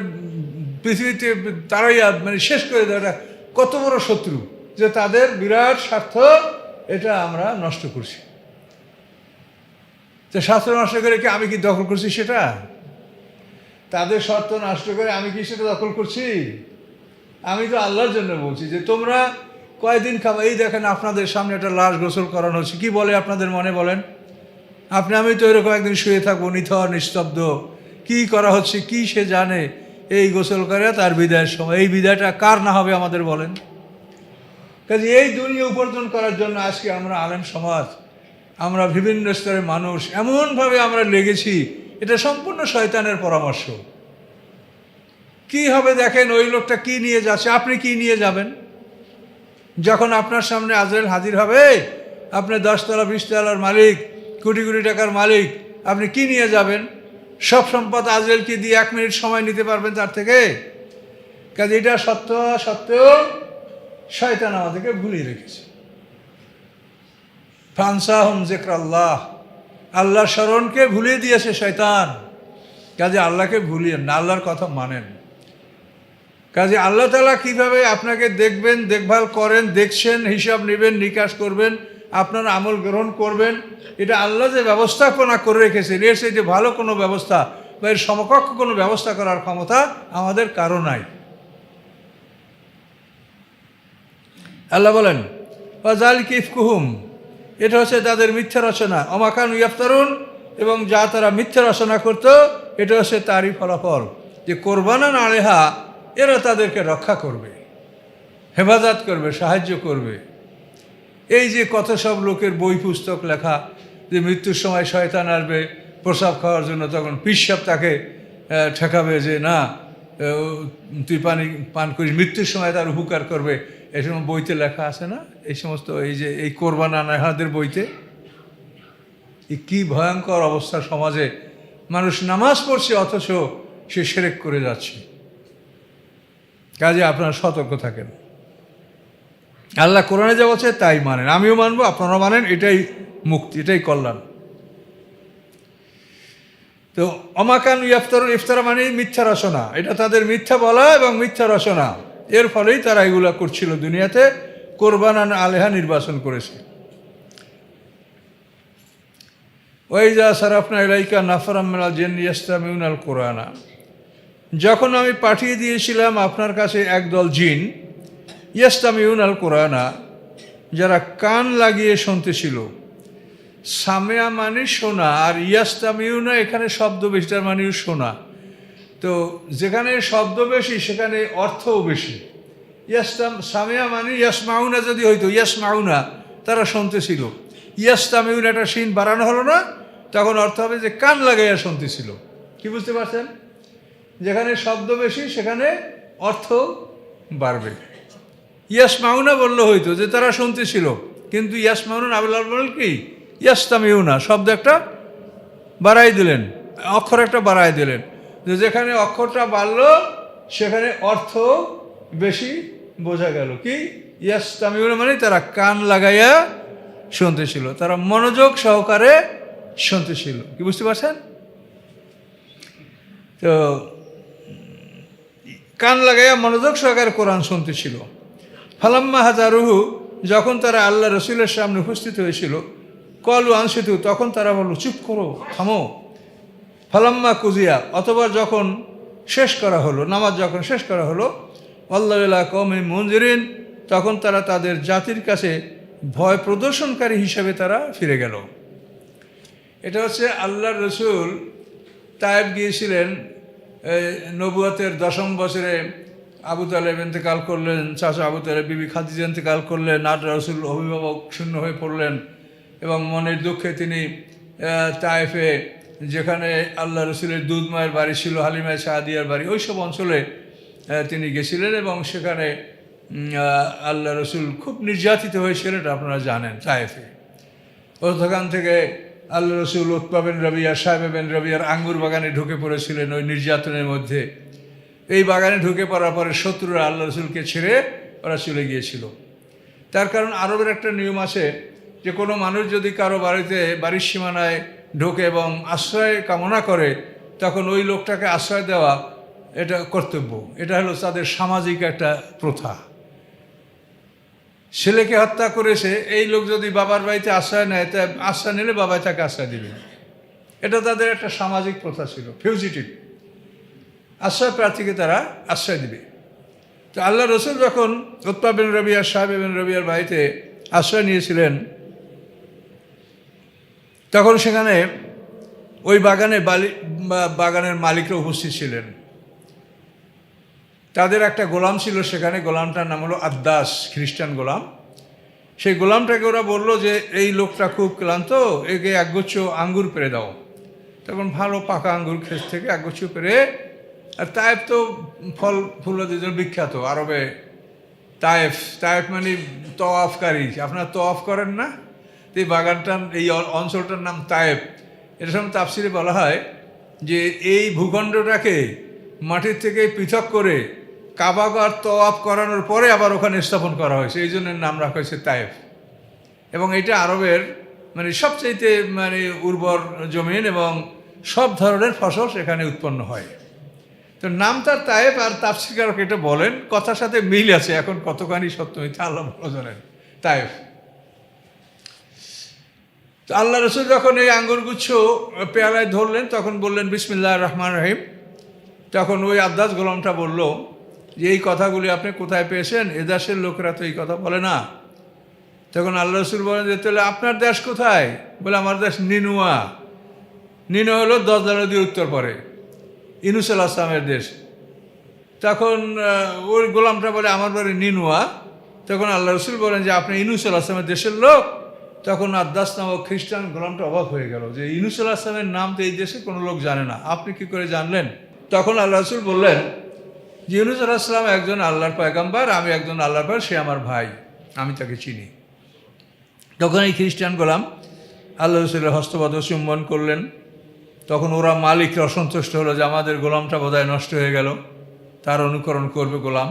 পৃথিবীতে তারাই মানে শেষ করে দেয়, এটা কত বড় শত্রু যে তাদের বিরাট স্বার্থ এটা আমরা নষ্ট করছি। তো স্বার্থ নষ্ট করে কি আমি কি দখল করছি সেটা? তাদের স্বার্থ নষ্ট করে আমি কি সেটা দখল করছি? আমি তো আল্লাহর জন্য বলছি যে তোমরা কয়দিন খাবা। এই দেখেন আপনাদের সামনে একটা লাশ গোসল করানো হচ্ছে, কি বলে আপনাদের মনে বলেন? আমি তো এরকম একদিন শুয়ে থাকবো নিথর নিস্তব্ধ, কি করা হচ্ছে কি সে জানে। এই গোসল করে তার বিদায়ের সময়, এই বিদায়টা কার না হবে আমাদের বলেন? কাজে এই দুনিয়া উপার্জন করার জন্য আজকে আমরা আলেম সমাজ, আমরা বিভিন্ন স্তরের মানুষ এমনভাবে আমরা লেগেছি, এটা সম্পূর্ণ শয়তানের পরামর্শ। কি হবে দেখেন, ওই লোকটা কি নিয়ে যাচ্ছে, আপনি কি নিয়ে যাবেন? যখন আপনার সামনে আজরাইল হাজির হবে, আপনি 10 তলা 20 তলার মালিক, কোটি কোটি টাকার মালিক, আপনি কি নিয়ে যাবেন? সব সম্পদ আজরাইলকে দিয়ে 1 মিনিট সময় নিতে পারবেন তার থেকে? কাজে এটা সত্ত্বেও শয়তান আমাদেরকে ভুলিয়ে রেখেছে। ফানসাহুম যিকরাল্লাহ, আল্লাহর স্মরণকে ভুলিয়ে দিয়েছে শয়তান। কাজে আল্লাহকে ভুলিয়েন না, আল্লাহর কথা মানেন। কাজে আল্লাহ তাআলা কীভাবে আপনাকে দেখবেন, দেখভাল করেন, দেখছেন, হিসাব নেবেন, নিকাশ করবেন, আপনার আমল গ্রহণ করবেন, এটা আল্লাহ যে ব্যবস্থাপনা করে রেখেছেন, এর চাইতে ভালো কোনো ব্যবস্থা বা এর সমকক্ষ কোনো ব্যবস্থা করার ক্ষমতা আমাদের কারো নাই। আল্লাহ বলেন ওয়াযালিকা ইফকুহুম, এটা হচ্ছে তাদের মিথ্যা রচনা। ওমা কানু ইয়াফতারুন, এবং যা তারা মিথ্যা রচনা করত, এটা হচ্ছে তারই ফলাফল যে কোরবানান আলেহা, এরা তাদেরকে রক্ষা করবে, হেফাজত করবে, সাহায্য করবে। এই যে কত সব লোকের বই পুস্তক লেখা যে মৃত্যুর সময় শয়তান আসবে প্রসাব খাওয়ার জন্য, তখন পিসাব তাকে ঠেকাবে যে না তুই পানি পান করিস, মৃত্যুর সময় তার উপকার করবে, এই সময় বইতে লেখা আছে না? এই সমস্ত এই কোরবান আনাহাদের বইতে কি ভয়ঙ্কর অবস্থা সমাজে। মানুষ নামাজ পড়ছে অথচ সে শিরক করে যাচ্ছে। কাজে আপনারা সতর্ক থাকেন। আল্লাহ কোরআনে যা বলছে তাই মানেন, আমিও মানবো, আপনারা মানেন, এটাই মুক্তি, এটাই কল্যাণ। তো অমাকান ইফতারুন, ইফতারা মানে মিথ্যা রচনা, এটা তাদের মিথ্যা বলা এবং মিথ্যা রচনা, এর ফলেই তারা এগুলা করছিল দুনিয়াতে, কোরবান আলেহা নির্বাচন করেছে। ওয়াইজা সারাফনা ইলাইকা নাফরাম মিনাল জিন্নি ইয়াসতামিউনাল কুরআনা, যখন আমি পাঠিয়ে দিয়েছিলাম আপনার কাছে একদল জিন, ইয়াসতামিউনাল কুরআনা, যারা কান লাগিয়ে শুনতেছিল। সামিয়া মানে শোনা, আর ইয়াসতামিউনা এখানে শব্দ বেশি, তার মানে শোনা। তো যেখানে শব্দ বেশি সেখানে অর্থও বেশি। সামিয়া মানে ইয়াসমাউনা যদি হইতো, ইয়াসমাউনা তারা শুনতেছিল, ইয়াসতামিউনা একটা শিন বাড়ানো হলো না, তখন অর্থ হবে যে কান লাগাইয়া শুনতেছিল। কি বুঝতে পারছেন? যেখানে শব্দ বেশি সেখানে অর্থ বাড়বে। ইয়াসমাউনা বললে হইতো যে তারা শুনতেছিল, কিন্তু ইয়াসমাউনা না বলল কি ইয়াসতামিউনা, শব্দ একটা বাড়াই দিলেন, অক্ষর একটা বাড়াই দিলেন, যে যেখানে অক্ষরটা বাড়লো সেখানে অর্থ বেশি বোঝা গেল। কি ইয়াসতামিউনা মানে তারা কান লাগাইয়া শুনতেছিল, তারা মনোযোগ সহকারে শুনতেছিল। কি বুঝতে পারছেন? তো কান লাগাইয়া মনোযোগ সহকারে কোরআন শুনতেছিল। ফালাম্মা হাজারুহু, যখন তারা আল্লাহ রসুলের সামনে উপস্থিত হয়েছিল, কলু আনসিতু, তখন তারা বলল চুপ করো, থামো। ফালাম্মা কুজিয়া, অথবা যখন শেষ করা হলো, নামাজ যখন শেষ করা হলো, আল্লাহ কওমি মুনজিরিন, তখন তারা তাদের জাতির কাছে ভয় প্রদর্শনকারী হিসেবে তারা ফিরে গেল। এটা হচ্ছে আল্লাহর রসুল তায়েব গিয়েছিলেন নবুয়তের 10ম বছরে, আবু তালেব ইন্তেকাল করলেন, চাচা আবু তালেব বিবি খাদিজা ইন্তেকাল করলেন, আর রাসূল অভিভাবক শূন্য হয়ে পড়লেন এবং মনের দুঃখে তিনি তায়েফে, যেখানে আল্লাহ রসুলের দুধ মায়ের বাড়ি ছিল, হালিমা সাদিয়ার বাড়ি, ওই সব অঞ্চলে তিনি গেছিলেন এবং সেখানে আল্লাহ রসুল খুব নির্যাতিত হয়েছিলেন, এটা আপনারা জানেন। তায়েফে ওখান থেকে আল্লাহ রসুল উতবা বিন রবিয়া, সাহেব বিন রবিয়ার আঙ্গুর বাগানে ঢুকে পড়েছিলেন ওই নির্যাতনের মধ্যে। এই বাগানে ঢুকে পড়ার পরে শত্রুরা আল্লাহ রসুলকে ছেড়ে ওরা চলে গিয়েছিল। তার কারণ আরবের একটা নিয়ম আছে যে কোনো মানুষ যদি কারো বাড়ির সীমানায় ঢোকে এবং আশ্রয় কামনা করে, তখন ওই লোকটাকে আশ্রয় দেওয়া এটা কর্তব্য। এটা হলো তাদের সামাজিক একটা প্রথা। ছেলেকে হত্যা করেছে, এই লোক যদি বাবার বাড়িতে আশ্রয় নেয়, তা আশ্রয় নিলে বাবাই তাকে আশ্রয় দিবে। এটা তাদের একটা সামাজিক প্রথা ছিল, ফিউজিটিভ। আশ্রয় প্রার্থীকে তারা আশ্রয় দিবে। তো আল্লাহ রসুল যখন উতবা বিন রবিয়া, সাহেব বিন রবিয়ার বাড়িতে আশ্রয় নিয়েছিলেন, তখন সেখানে ওই বাগানের মালিকরা উপস্থিত ছিলেন। তাদের একটা গোলাম ছিল সেখানে, গোলামটার নাম হলো আদ্দাস, খ্রিস্টান গোলাম। সেই গোলামটাকে ওরা বলল যে এই লোকটা খুব ক্লান্ত, একে একগুচ্ছ আঙ্গুর পেড়ে দাও। তখন ভালো পাকা আঙ্গুর ক্ষেত থেকে একগুচ্ছ পেড়ে, আর তায়েফ তো ফল ফুলের জন্য বিখ্যাত আরবে। তায়েফ মানে তওয়াফকারী। আপনারা তওয়াফ করেন না? এই বাগানটার, এই অঞ্চলটার নাম তায়েফ। এর সময় তাফসিরে বলা হয় যে এই ভূখণ্ডটাকে মাটির থেকে পৃথক করে কাবাগার তওয়াফ করানোর পরে আবার ওখানে স্থাপন করা হয়েছে, এই জন্য নাম রাখা হয়েছে তায়েফ। এবং এটা আরবের মানে সবচাইতে মানে উর্বর জমিন এবং সব ধরনের ফসল সেখানে উৎপন্ন হয়। তো নাম তার তায়েফ, আর তাফসীরকারক এটা বলেন কথার সাথে মিল আছে। এখন কতখানি সত্য মিথ্যা আল্লাহ ভালো জানেন। তায়েফ। তো আল্লাহ রসুল যখন এই আঙ্গুরগুচ্ছ পেয়ালায় ধরলেন, তখন বললেন বিসমিল্লাহির রহমানির রহিম। তখন ওই আদ্দাস গোলামটা বলল যে এই কথাগুলি আপনি কোথায় পেয়েছেন? এ দেশের লোকেরা তো এই কথা বলে না। তখন আল্লাহ রসুল বলেন যে তাহলে আপনার দেশ কোথায়? বলে আমার দেশ নিনুয়া। নিনুয়া হলো দজলা নদীর উত্তর পরে, ইউনূস আলাইহিস সালামের দেশ। তখন ওই গোলামটা বলে আমার বাড়ি নিনুয়া। তখন আল্লাহ রসুল বলেন যে আপনি ইউনূস আলাইহিস সালামের দেশের লোক। তখন আদ্দাস নামক খ্রিস্টান গোলামটা অবাক হয়ে গেল যে ইউনূস আলাইহিস সালামের নাম তো এই দেশে কোনো লোক জানে না, আপনি কি করে জানলেন? তখন আল্লাহ রসুল বললেন যে ইউনূস আলাইহিস সালাম একজন আল্লাহর পয়গম্বর, আমি একজন আল্লাহর পয়গম্বর, সে আমার ভাই, আমি তাকে চিনি। তখন এই খ্রিস্টান গোলাম আল্লাহ রসুলের হস্তপদ চুম্বন করলেন। তখন ওরা মালিকরা অসন্তুষ্ট হলো যে আমাদের গোলামটা বোধহয় নষ্ট হয়ে গেল, তার অনুকরণ করবে গোলাম।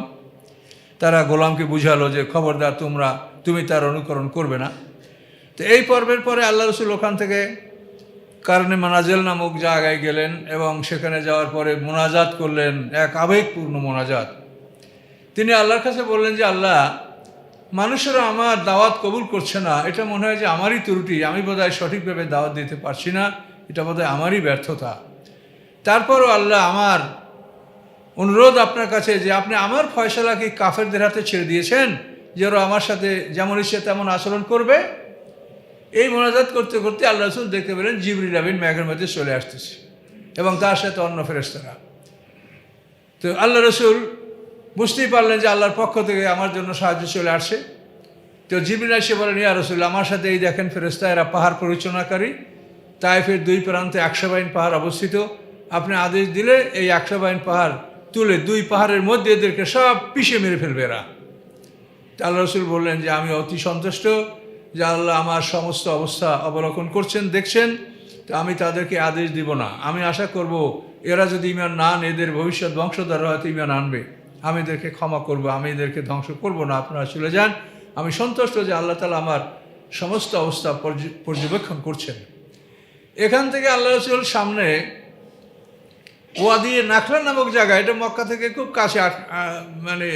তারা গোলামকে বুঝালো যে খবরদার তুমি তার অনুকরণ করবে না। তো এই পর্বের পরে আল্লাহ রসুল ওখান থেকে কারণে মানাজেল নামক জায়গায় গেলেন এবং সেখানে যাওয়ার পরে মোনাজাত করলেন, এক আবেগপূর্ণ মোনাজাত। তিনি আল্লাহর কাছে বললেন যে আল্লাহ, মানুষেরা আমার দাওয়াত কবুল করছে না, এটা মনে হয় যে আমারই ত্রুটি, আমি বোধহয় সঠিকভাবে দাওয়াত দিতে পারছি না, এটা বোধহয় আমারই ব্যর্থতা। তারপরও আল্লাহ, আমার অনুরোধ আপনার কাছে যে আপনি আমার ফয়সালা কি কাফেরদের হাতে ছেড়ে দিয়েছেন, যে ওরা আমার সাথে যেমন ইচ্ছে তেমন আচরণ করবে। এই মোনাজাত করতে করতে আল্লাহ রসুল দেখতে পেলেন জিবরিল আমিন মেঘের মধ্যে চলে আসতেছে এবং তার সাথে অন্য ফেরেশতারা। তো আল্লাহ রসুল বুঝতেই পারলেন যে আল্লাহর পক্ষ থেকে আমার জন্য সাহায্য চলে আসছে। তো জিবরিল এসে বলেন, ইয়া রাসূল, আমার সাথে এই দেখেন ফেরেশতা, এরা পাহাড় পরিচালনাকারী। তায়েফের দুই প্রান্তে 100 বাইন পাহাড় অবস্থিত। আপনি আদেশ দিলে এই 100 বাইন পাহাড় তুলে দুই পাহাড়ের মধ্যে এদেরকে সব পিষে মেরে ফেলবে এরা। আল্লাহ রসুল বললেন যে আমি অতি সন্তুষ্ট যে আল্লাহ আমার সমস্ত অবস্থা অবলোকন করছেন, দেখছেন। তো আমি তাদেরকে আদেশ দিব না, আমি আশা করব এরা যদি ঈমান না আনে, এদের ভবিষ্যৎ বংশধররা হয়তো ঈমান আনবে, আমি এদেরকে ক্ষমা করব, আমি এদেরকে ধ্বংস করব না, আপনারা চলে যান। আমি সন্তুষ্ট যে আল্লাহ তাআলা আমার সমস্ত অবস্থা পর্যবেক্ষণ করছেন। এখান থেকে আল্লাহ রসুল সামনে ওয়াদি নাখলা নামক জায়গা, এটা মক্কা থেকে খুব কাছে, মানে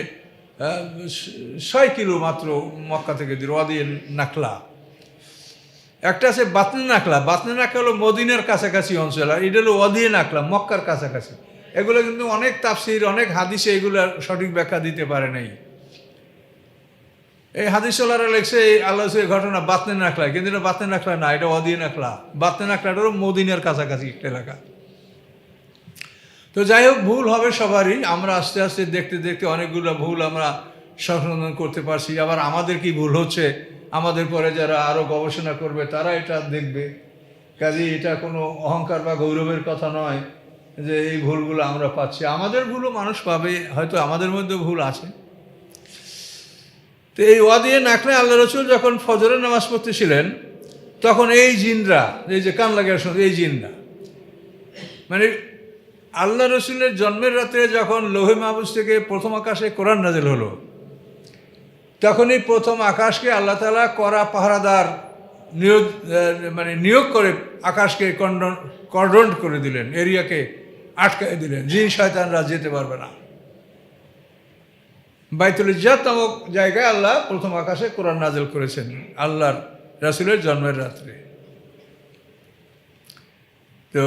6 কিলো মাত্র মক্কা থেকে দূর। ওয়াদি নাখলা একটা আছে, বাতনে নাখলা। বাতনে নাখলা হলো মদিনার কাছাকাছি অঞ্চল, আর এটা হলো ওয়াদি নাখলা, মক্কার কাছাকাছি। এগুলো কিন্তু অনেক তাফসির, অনেক হাদিসে এগুলোর সঠিক ব্যাখ্যা দিতে পারে নাই। এই হাদিসওয়ালারা লেখছে আল্লাহ ঘটনা বাতনে নাখলা, কিন্তু এটা বাতনে নাখলা না, এটা ওয়াদি নাখলা। বাতনে নাখলাটা হলো মদিনার কাছাকাছি একটা এলাকা। তো যাই হোক, ভুল হবে সবারই। আমরা আস্তে আস্তে দেখতে দেখতে অনেকগুলো ভুল আমরা সংশোধন করতে পারছি। আবার আমাদের কি ভুল হচ্ছে, আমাদের পরে যারা আরও গবেষণা করবে তারা এটা দেখবে। কাজে এটা কোনো অহংকার বা গৌরবের কথা নয় যে এই ভুলগুলো আমরা পাচ্ছি। আমাদের ভুলও মানুষ পাবে, হয়তো আমাদের মধ্যে ভুল আছে। তো এই ওয়াদিয়ে নাখলায় আল্লাহ রসুল যখন ফজরের নামাজ পড়তেছিলেন, তখন এই জিনরা, এই যে কান লাগার সঙ্গে এই জিনরা, মানে আল্লাহ রসুলের জন্মের রাত্রে যখন লৌহে মাহফুজ থেকে প্রথম আকাশে কোরআন নাজিল হলো, তখনই প্রথম আকাশকে আল্লাহ তাআলা কড়া পাহারাদার নিয়োগ করে আকাশকে কর্ডন করে দিলেন, এরিয়াকে আটকায় দিলেন, জিন শয়তানরা যেতে পারবে না। বাইতুল ইজ্জাত নামক জায়গায় আল্লাহ প্রথম আকাশে কোরআন নাজিল করেছেন আল্লাহর রাসূলের জন্মের রাত্রে। তো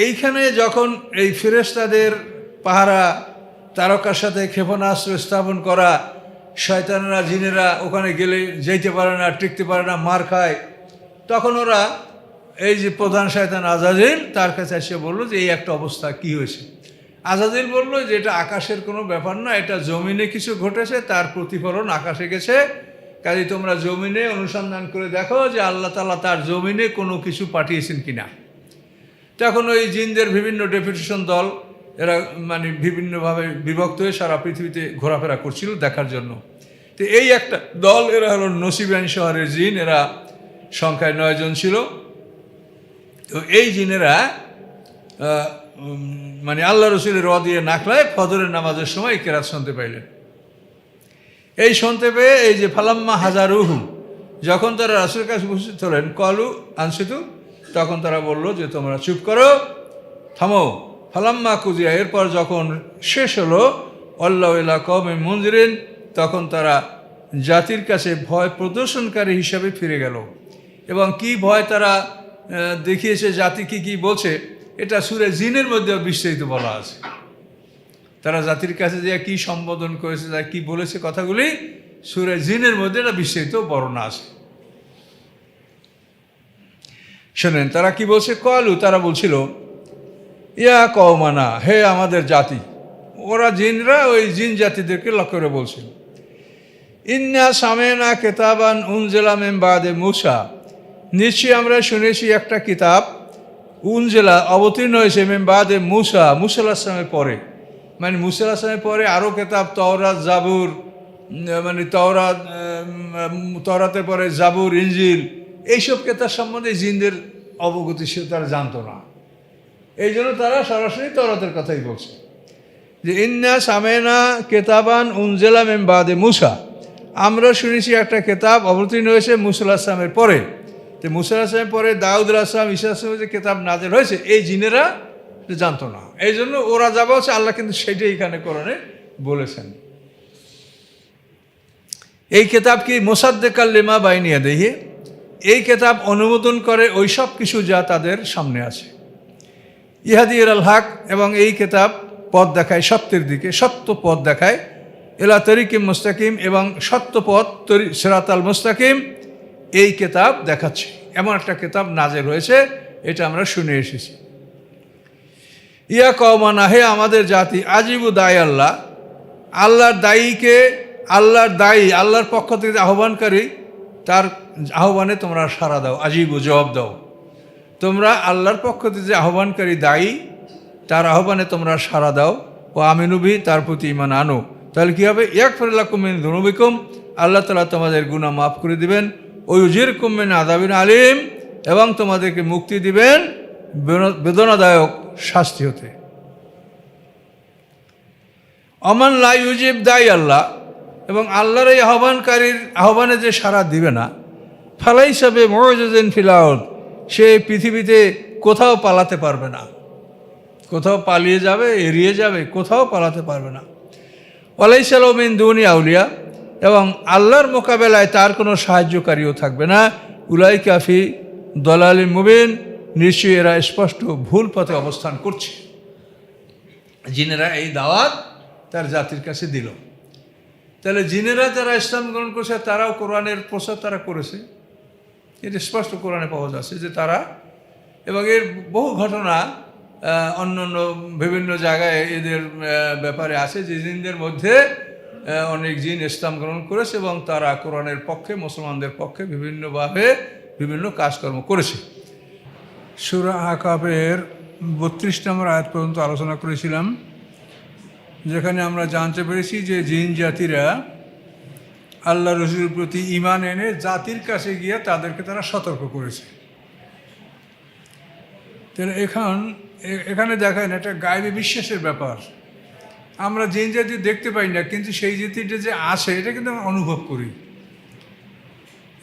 এইখানে যখন এই ফেরেশতাদের পাহারা, তারকার সাথে ক্ষেপণাস্ত্র স্থাপন করা, শয়তানরা জিনেরা ওখানে গেলে যেতে পারে না, টিকতে পারে না, মার খায়, তখন ওরা এই যে প্রধান শয়তান আজাজিল তার কাছে এসে বললো যে এই একটা অবস্থা, কি হয়েছে? আজাজিল বলল যে এটা আকাশের কোনো ব্যাপার না, এটা জমিনে কিছু ঘটেছে, তার প্রতিফলন আকাশে গেছে। কাজে তোমরা জমিনে অনুসন্ধান করে দেখো যে আল্লাহ তাআলা তার জমিনে কোনো কিছু পাঠিয়েছেন কিনা। তখন ওই জিনদের বিভিন্ন ডেপুটেশন দল, এরা মানে বিভিন্নভাবে বিভক্ত হয়ে সারা পৃথিবীতে ঘোরাফেরা করছিল দেখার জন্য। তো এই একটা দল, এরা হলো নসিবান শহরের জিন, এরা সংখ্যায় 9 জন ছিল। তো এই জিনেরা মানে আল্লাহ রসুলের ওয়াদিয়ে নাখলায় ফজরের নামাজের সময় কেরাত শুনতে পাইলেন। এই শুনতে পেয়ে এই যে ফালাম্মা হাজারুহু, যখন তারা রাসূলের কাছে উপস্থিত হলেন, কলু আনসিতু, তখন তারা বলল যে তোমরা চুপ করো, থামো। ফালাম্মা কুজিয়া, এরপর যখন শেষ হলো, আল্লাহু ইলা কওমিন মুনজিরিন, তখন তারা জাতির কাছে ভয় প্রদর্শনকারী হিসাবে ফিরে গেল। এবং কি ভয় তারা দেখিয়েছে, জাতি কি কি বলছে, এটা সূরা জিনের মধ্যে বিস্তারিত বলা আছে। তারা জাতির কাছে যে কি সম্বোধন করেছে, যা কি বলেছে কথাগুলি সূরা জিনের মধ্যে এটা বিস্তারিত বর্ণনা আছে। শোনেন তারা কি বলছে। কলু, তারা বলছিল, ইয়া কওমানা, হে আমাদের জাতি। ওরা জিনরা ওই জিন জাতিদেরকে লক্ষ্য করে বলছিল, ইন্না সামেনা কিতাবান উনজিলা মিন বাদে মূসা, নিশ্চয়ই আমরা শুনেছি একটা কিতাব উনজিলা অবতীর্ণ হয়েছে মিন বাদে মূসা, মূসা আলাইহিস সালামের পরে। মানে মূসা আলাইহিস সালামের পরে আরও কিতাব, তাওরাত, জাবুর, মানে তাওরাতের পরে জাবুর, ইনজিল, এইসব কিতাব সম্বন্ধে জিনদের অবগতি তারা জানতো না। এই জন্য তারা সরাসরি তাওরাতের কথাই বলছে যে ইন্না সামেনা কিতাবান উনজিলা মিন বাদে মূসা, আমরা শুনেছি একটা কিতাব অবতীর্ণ হয়েছে মূসা আলাইহিস সালামের পরে। তো মূসা আলাইহিস সালামের পরে দাউদ আলাইহিস সালাম, ঈসা আলাইহিস সালামের যে কিতাব নাযিল হয়েছে, এই জিনেরা জানতো না। এই জন্য ওরা যা বলছে আল্লাহ কিন্তু সেটাই এখানে কোরআনে বলেছেন। এই কিতাব কি মুসাদ্দিকাল লিমা বাইনা ইয়াদাইহি, এই কিতাব অনুমোদন করে ওই সব কিছু যা তাদের সামনে আছে। ইহাদি ইলাল হক, এবং এই কিতাব পথ দেখায় সত্যের দিকে, সত্য পথ দেখায়। ইলা তরিকিম মুস্তাকিম, এবং সত্য পথ সিরাতাল মুস্তাকিম, এই কিতাব দেখাচ্ছে। এমন একটা কিতাব নাযিল হয়েছে, এটা আমরা শুনে এসেছি। ইয়া কওমানা, হে আমাদের জাতি, আজিবু দায় আল্লাহ, আল্লাহর দায়ীকে, আল্লাহর দায়ী, আল্লাহর পক্ষ থেকে আহ্বানকারী, তার আহ্বানে তোমরা সাড়া দাও। আজিবু, জবাব দাও। তোমরা আল্লাহর পক্ষ থেকে যে আহ্বানকারী দায়ী, তার আহ্বানে তোমরা সাড়া দাও। ও আমিনুবি, তার প্রতি ঈমান আনো। তাহলে কী হবে? ইয়াগফির লাকুম মিন যুনুবিকুম, আল্লাহ তাআলা তোমাদের গুনাহ মাফ করে দিবেন। ও ইউজিরকুম মিন আযাবিন আলীম, এবং তোমাদেরকে মুক্তি দিবেন বেদনাদায়ক শাস্তি হতে। অমান লা ইউজিব দাই আল্লাহ, এবং আল্লাহর এই আহ্বানকারীর আহ্বানে যে সাড়া দিবে না, ফালাইসা বিমুজিজিন ফিল আরদ, সে পৃথিবীতে কোথাও পালাতে পারবে না। কোথাও পালিয়ে যাবে, এড়িয়ে যাবে, কোথাও পালাতে পারবে না। ওয়ালাইসা লাহু মিন দুনি আউলিয়া, এবং আল্লাহর মোকাবেলায় তার কোনো সাহায্যকারীও থাকবে না। উলাইকা ফি দালালিন মুবিন, নিশ্চয়ই এরা স্পষ্ট ভুল পথে অবস্থান করছে। জিনেরা এই দাওয়াত তার জাতির কাছে দিল। তাহলে জিনেরা যারা ইসলাম গ্রহণ করছে, তারাও কোরআনের প্রচার তারা করেছে, এটা স্পষ্ট কোরআনে পাওয়া যাচ্ছে যে তারা, এবং এর বহু ঘটনা অন্য অন্য বিভিন্ন জায়গায় এদের ব্যাপারে আছে যে জিনদের মধ্যে অনেক জিন ইসলাম গ্রহণ করেছে এবং তারা কোরআনের পক্ষে মুসলমানদের পক্ষে বিভিন্নভাবে বিভিন্ন কাজকর্ম করেছে। সূরা আহকাফের 32 নম্বর আয়াত পর্যন্ত আলোচনা করেছিলাম, যেখানে আমরা জানতে পেরেছি যে জিন জাতিরা আল্লাহ রসুলের প্রতি ঈমান এনে জাতির কাছে গিয়ে তাদেরকে তারা সতর্ক করেছে। তাহলে এখানে দেখেন একটা গায়েবী বিশ্বাসের ব্যাপার। আমরা জিন জাতি দেখতে পাই না, কিন্তু সেই জাতিটা যে আসে এটা কিন্তু আমরা অনুভব করি।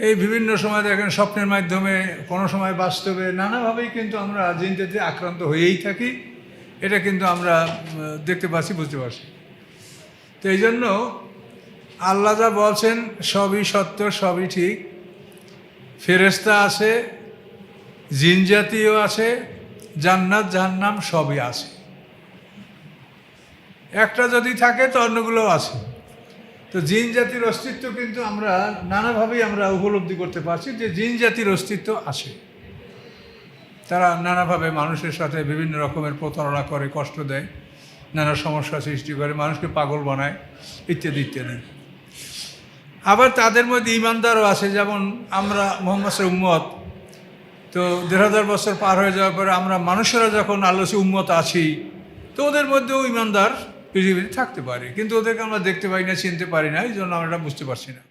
এই বিভিন্ন সময় দেখেন স্বপ্নের মাধ্যমে, কোনো সময় বাস্তবে, নানাভাবেই কিন্তু আমরা জিন জাতি আক্রান্ত হয়েই থাকি। এটা কিন্তু আমরা দেখতে পাচ্ছি, বুঝতে পারছি। তো এই জন্য আল্লাহ যা বলছেন সবই সত্য, সবই ঠিক। ফেরেশতা আছে, জিন জাতিও আছে, জান্নাত জাহান্নাম সবই আছে। একটা যদি থাকে তো অন্যগুলোও আছে। তো জিন জাতির অস্তিত্ব কিন্তু আমরা নানাভাবেই আমরা উপলব্ধি করতে পারছি যে জিন জাতির অস্তিত্ব আছে। তারা নানাভাবে মানুষের সাথে বিভিন্ন রকমের প্রতারণা করে, কষ্ট দেয়, নানা সমস্যা সৃষ্টি করে, মানুষকে পাগল বানায়, ইত্যাদি ইত্যাদি। আবার তাদের মধ্যে ঈমানদারও আছে, যেমন আমরা মুহাম্মদের উম্মত। তো ১,৫০০ বছর পার হয়ে যাওয়ার পরে আমরা মানুষেরা যখন আল্লাহর উম্মত আছি, তো ওদের মধ্যেও ঈমানদার পৃথিবীতে থাকতে পারে, কিন্তু ওদেরকে আমরা দেখতে পাই না, চিনতে পারি না, এই জন্য আমরা এটা বুঝতে পারছি না।